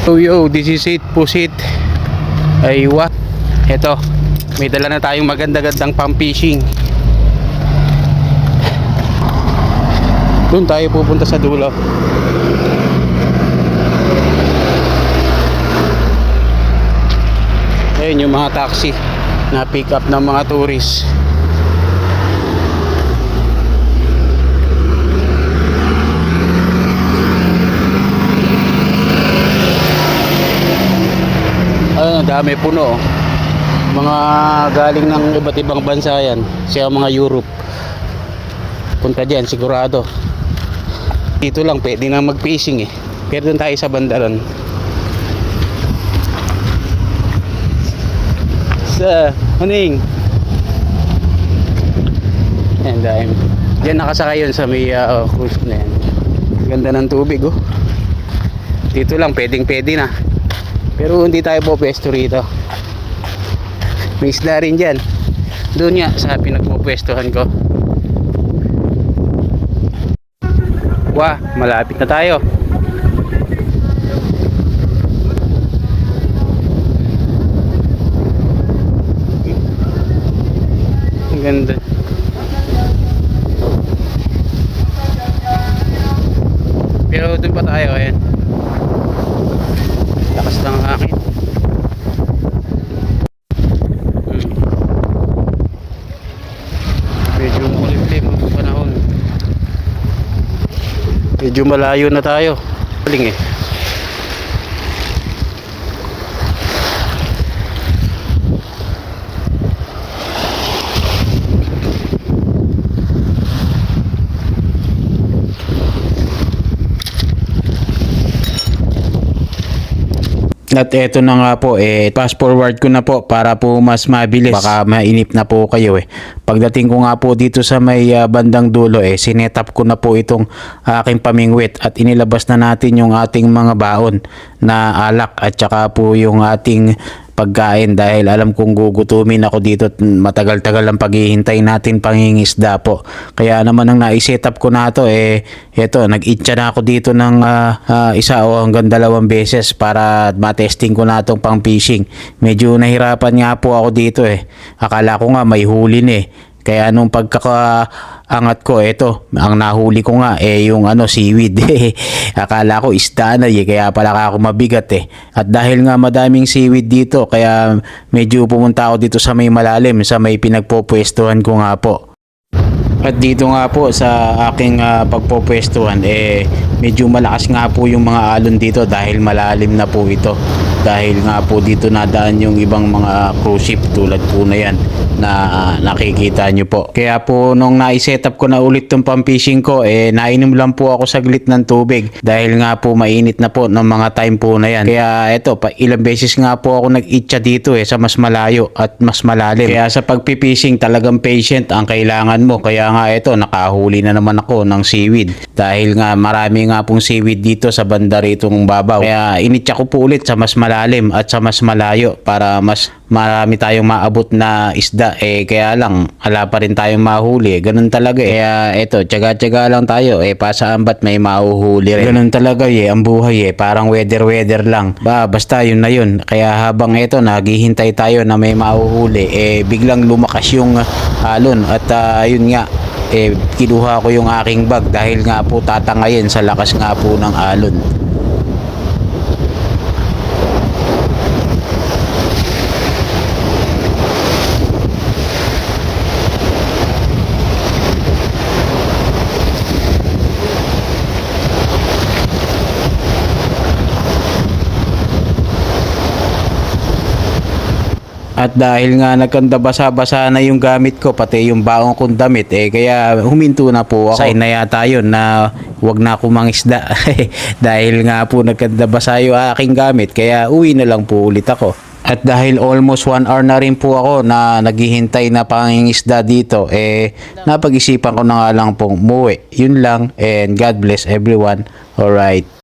So yo, this is it, pusit. Aywa. Eto, may dala na tayong maganda-gandang pang fishing. Doon tayo pupunta sa dulo. Ayun yung mga taxi na pick up ng mga tourist. Ayun, dami puno. Mga galing ng iba't ibang bansa yan. Siya mga Europe. Punta dyan sigurado. Dito lang pwede na mag-fishing eh. Pero doon tayo sa bandaran. Sa huning. And diyan nakasakay yun sa may cruise na yan. Ganda ng tubig oh. Dito lang pwede na. Pero hindi tayo pwesto rito. May isla rin dyan. Doon nga sa pinagpupwestuhan ko. Wah, malapit na tayo. Ang ganda. Pero doon pa tayo, ayan. Lakas ng hangin. Medyo mulimlim ang panahon. Medyo malayo na tayo. Galing eh. At eto na nga po, fast forward ko na po para po mas mabilis. Baka mainip na po kayo eh. Pagdating ko nga po dito sa may bandang dulo sinetap ko na po itong aking pamingwit at inilabas na natin yung ating mga baon na alak at saka po yung ating pagkain dahil alam kong gugutumin ako dito at matagal-tagal ang paghihintay natin pangingisda po. Kaya naman ang naisetap ko na to eto, nag-itcha na ako dito ng isa o hanggang 2 beses para matesting ko na itong pang fishing. Medyo nahirapan nga po ako dito Akala ko nga may huli na Kaya nung pagkakaangat ko, ang nahuli ko nga yung seaweed. Akala ko isda na kaya pala ako mabigat At dahil nga madaming seaweed dito, kaya medyo pumunta ako dito sa may malalim, sa may pinagpopwestuhan ko nga po. At dito nga po sa aking pagpopwestuhan, medyo malakas nga po yung mga alon dito dahil malalim na po ito. Dahil nga po dito nadaan yung ibang mga cruise ship tulad po na yan na nakikita nyo po. Kaya po nung naisetup ko na ulit tong pang-fishing ko, nainom lang po ako saglit ng tubig dahil nga po mainit na po ng mga time po na yan. Kaya ilang beses nga po ako nag-itcha dito sa mas malayo at mas malalim. Kaya sa pagpipishing talagang patient ang kailangan mo. Kaya nga nakahuli na naman ako ng seaweed. Dahil nga marami nga pong seaweed dito sa banda ritong babaw. Kaya initcha ko po ulit sa mas malalim at sa mas malayo para mas marami tayong maabot na isda. Kaya lang ala pa rin tayong mahuli. Ganun talaga Kaya tiyaga-tiyaga lang tayo. Pasaan ba't may mahuhuli rin. Ganun talaga ang buhay parang weather lang. Basta yun na yun. Kaya habang naghihintay tayo na may mahuhuli, biglang lumakas yung alon at yun nga kinuha ko yung aking bag dahil nga po tatangayin sa lakas nga po ng alon. At dahil nga nagkanda basa-basa na yung gamit ko, pati yung baong kong damit, kaya huminto na po ako. Sign na yata yun na wag na ako mangisda. Dahil nga po nagkanda basa yung aking gamit, kaya uwi na lang po ulit ako. At dahil almost 1 hour na rin po ako na naghihintay na pangingisda dito, napag-isipan ko na nga lang pong umuwi. Yun lang, and God bless everyone. Alright.